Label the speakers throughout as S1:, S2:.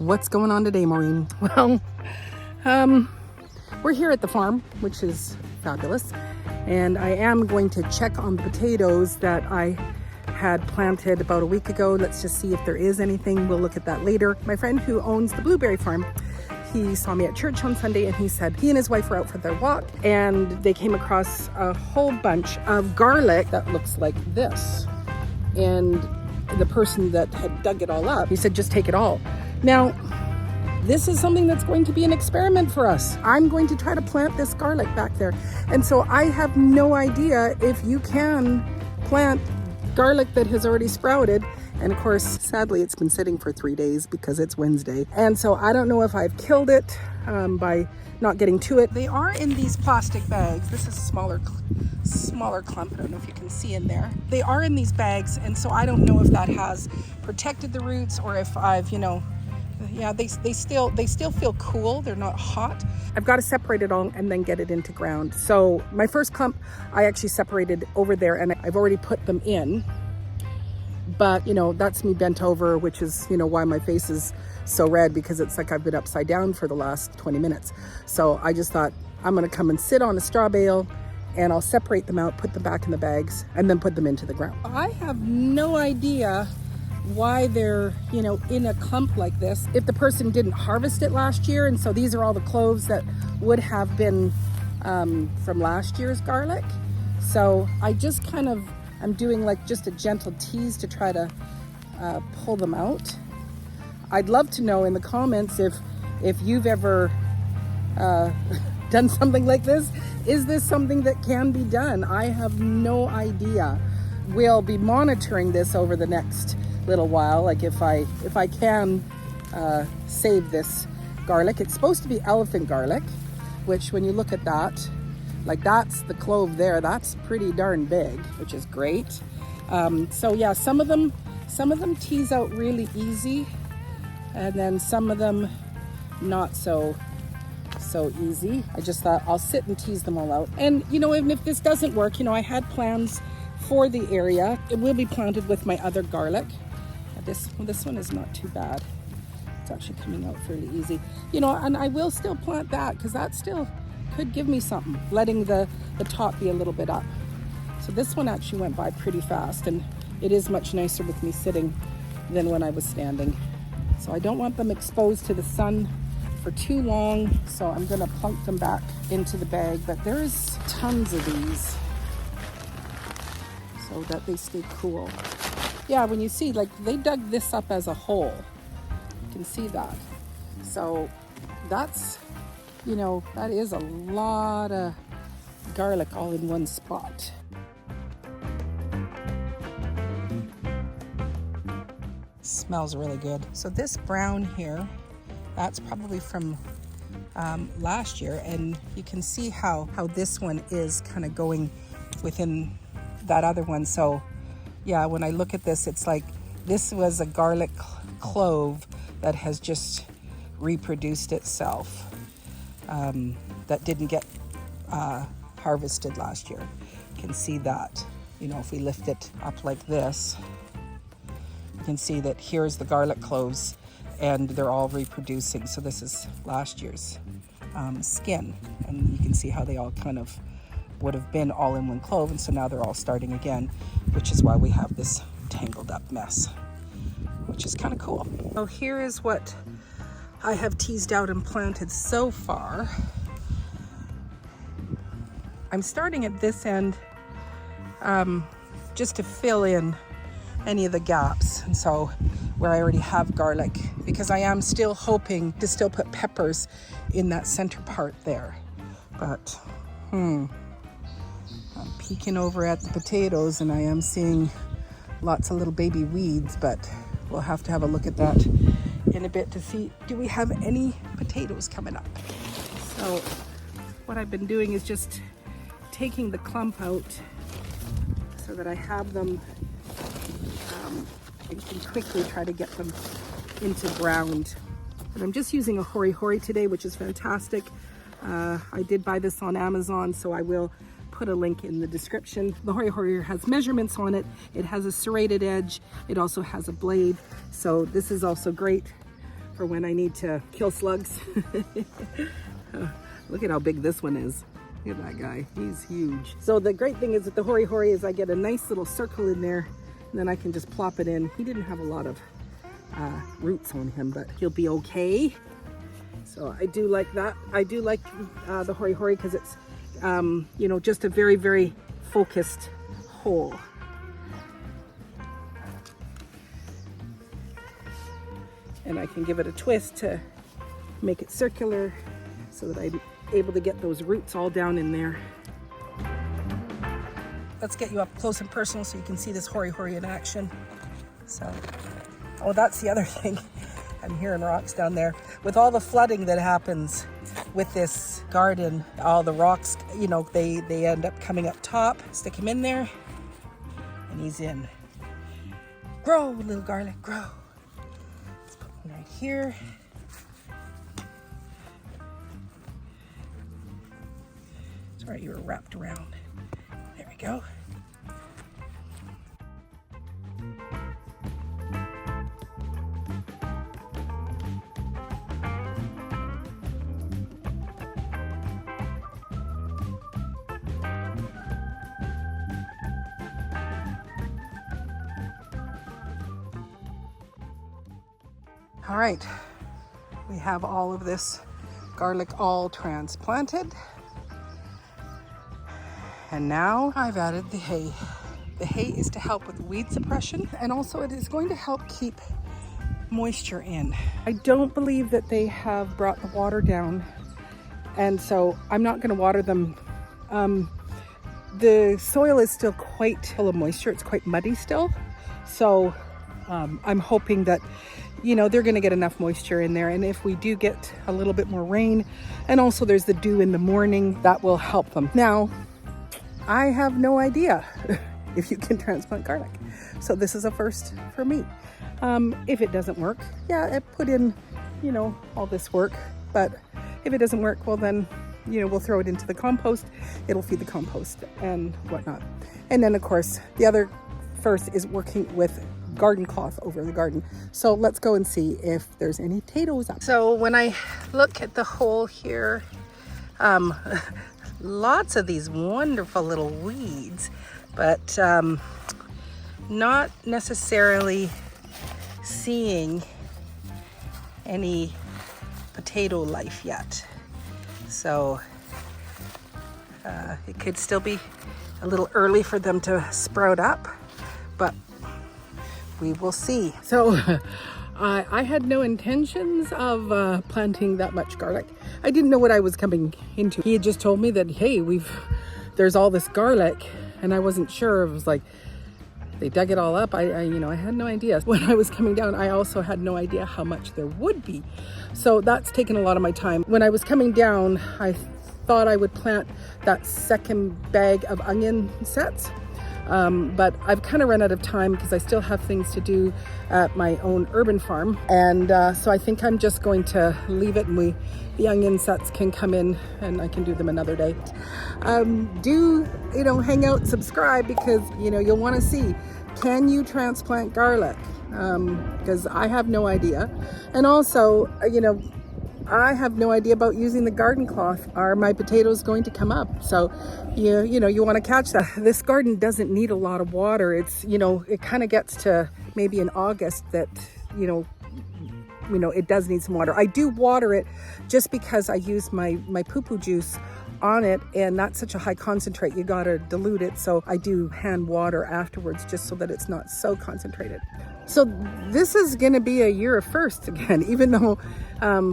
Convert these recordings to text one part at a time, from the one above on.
S1: What's going on today, Maureen? Well, we're here at the farm, which is fabulous. And I am going to check on the potatoes that I had planted about a week ago. Let's just see if there is anything. We'll look at that later. My friend who owns the blueberry farm, he saw me at church on Sunday and he said he and his wife were out for their walk and they came across a whole bunch of garlic that looks like this. And the person that had dug it all up, he said, just take it all. Now, this is something that's going to be an experiment for us. I'm going to try to plant this garlic back there. And so I have no idea if you can plant garlic that has already sprouted. And of course, sadly, it's been sitting for 3 days because it's Wednesday. And so I don't know if I've killed it by not getting to it. They are in these plastic bags. This is a smaller clump. I don't know if you can see in there. They are in these bags. And so I don't know if that has protected the roots or if I've, yeah, they still feel cool. They're not hot. I've got to separate it all and then get it into ground. So my first clump, I actually separated over there and I've already put them in. But, that's me bent over, which is, why my face is so red, because it's like I've been upside down for the last 20 minutes. So I just thought I'm going to come and sit on a straw bale and I'll separate them out, put them back in the bags and then put them into the ground. I have no idea why they're, in a clump like this. If the person didn't harvest it last year, and so these are all the cloves that would have been from last year's garlic. So I just I'm doing like just a gentle tease to try to pull them out. I'd love to know in the comments if you've ever done something like this. Is this something that can be done? I have no idea. We'll be monitoring this over the next little while. Like if I can save this garlic. It's supposed to be elephant garlic, which when you look at that, like that's the clove there. That's pretty darn big, which is great. So yeah, some of them tease out really easy, and then some of them not so easy. I just thought I'll sit and tease them all out. And even if this doesn't work, I had plans for the area. It will be planted with my other garlic. This one is not too bad. It's actually coming out fairly easy. And I will still plant that because that still could give me something, letting the top be a little bit up. So this one actually went by pretty fast, and it is much nicer with me sitting than when I was standing. So I don't want them exposed to the sun for too long, so I'm gonna plunk them back into the bag. But there's tons of these so that they stay cool. Yeah, when you see, like, they dug this up as a hole. You can see that. So that's, that is a lot of garlic all in one spot. Smells really good. So this brown here, that's probably from last year, and you can see how this one is kind of going within that other one. So yeah, when I look at this, it's like this was a garlic clove that has just reproduced itself, that didn't get harvested last year. You can see that, if we lift it up like this, you can see that here's the garlic cloves and they're all reproducing. So this is last year's skin, and you can see how they all kind of would have been all in one clove, and so now they're all starting again, which is why we have this tangled up mess, which is kind of cool. So here is what I have teased out and planted so far. I'm starting at this end just to fill in any of the gaps, and so where I already have garlic, because I am still hoping to still put peppers in that center part there. But I'm peeking over at the potatoes and I am seeing lots of little baby weeds, but we'll have to have a look at that in a bit to see, do we have any potatoes coming up? So what I've been doing is just taking the clump out so that I have them, I can quickly try to get them into ground. And I'm just using a Hori Hori today, which is fantastic. I did buy this on Amazon, so I will put a link in the description. The Hori Hori has measurements on it. It has a serrated edge. It also has a blade. So this is also great for when I need to kill slugs. Look at how big this one is. Look at that guy, he's huge. So the great thing is with the Hori Hori is I get a nice little circle in there and then I can just plop it in. He didn't have a lot of roots on him, but he'll be okay. So I do like that. I do like the Hori Hori because it's, you know, just a very, very focused hole. And I can give it a twist to make it circular so that I'm able to get those roots all down in there. Let's get you up close and personal so you can see this Hori Hori in action. So, oh, that's the other thing. I'm hearing rocks down there. With all the flooding that happens with this garden, all the rocks, you know, they end up coming up top. Stick him in there, and he's in. Grow, little garlic, grow. Let's put one right here. Sorry, you were wrapped around. There we go. All right, we have all of this garlic all transplanted. And now I've added the hay. The hay is to help with weed suppression, and also it is going to help keep moisture in. I don't believe that they have brought the water down, and so I'm not going to water them. The soil is still quite full of moisture. It's quite muddy still. So I'm hoping that, you know, they're going to get enough moisture in there. And if we do get a little bit more rain, and also there's the dew in the morning, that will help them. Now, I have no idea if you can transplant garlic. So this is a first for me. If it doesn't work, yeah, I put in, you know, all this work. But if it doesn't work, well then, you know, we'll throw it into the compost. It'll feed the compost and whatnot. And then of course, the other first is working with garden cloth over the garden. So let's go and see if there's any potatoes up. So when I look at the hole here, lots of these wonderful little weeds, but not necessarily seeing any potato life yet. So it could still be a little early for them to sprout up, but we will see. So I had no intentions of planting that much garlic. I didn't know what I was coming into. He had just told me that, hey, there's all this garlic, and I wasn't sure. It was like, they dug it all up. I had no idea. When I was coming down, I also had no idea how much there would be. So that's taken a lot of my time. When I was coming down, I thought I would plant that second bag of onion sets. But I've kind of run out of time because I still have things to do at my own urban farm. And so I think I'm just going to leave it, and the onion sets can come in and I can do them another day. Do, hang out, subscribe, because, you'll want to see, can you transplant garlic? Because I have no idea. And also, I have no idea about using the garden cloth. Are my potatoes going to come up? So, you want to catch that. This garden doesn't need a lot of water. It's, it kind of gets to maybe in August that, it does need some water. I do water it just because I use my poo-poo juice on it, and that's such a high concentrate. You got to dilute it. So I do hand water afterwards just so that it's not so concentrated. So this is going to be a year of firsts again, even though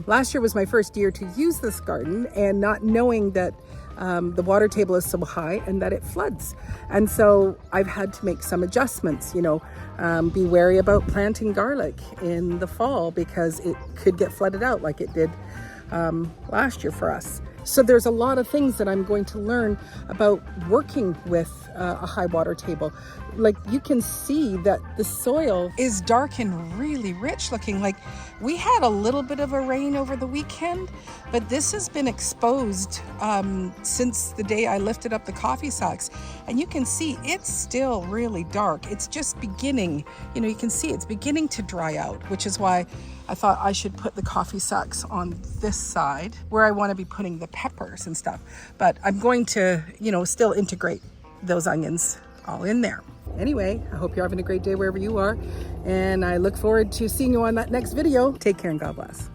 S1: last year was my first year to use this garden, and not knowing that the water table is so high and that it floods. And so I've had to make some adjustments, be wary about planting garlic in the fall because it could get flooded out like it did last year for us. So there's a lot of things that I'm going to learn about working with a high water table. like you can see that the soil is dark and really rich looking. Like we had a little bit of a rain over the weekend, but this has been exposed since the day I lifted up the coffee sacks, and you can see it's still really dark. It's just beginning, you know, you can see it's beginning to dry out, which is why I thought I should put the coffee sacks on this side where I want to be putting the peppers and stuff. But I'm going to, you know, still integrate those onions all in there. Anyway, I hope you're having a great day wherever you are, and I look forward to seeing you on that next video. Take care and God bless.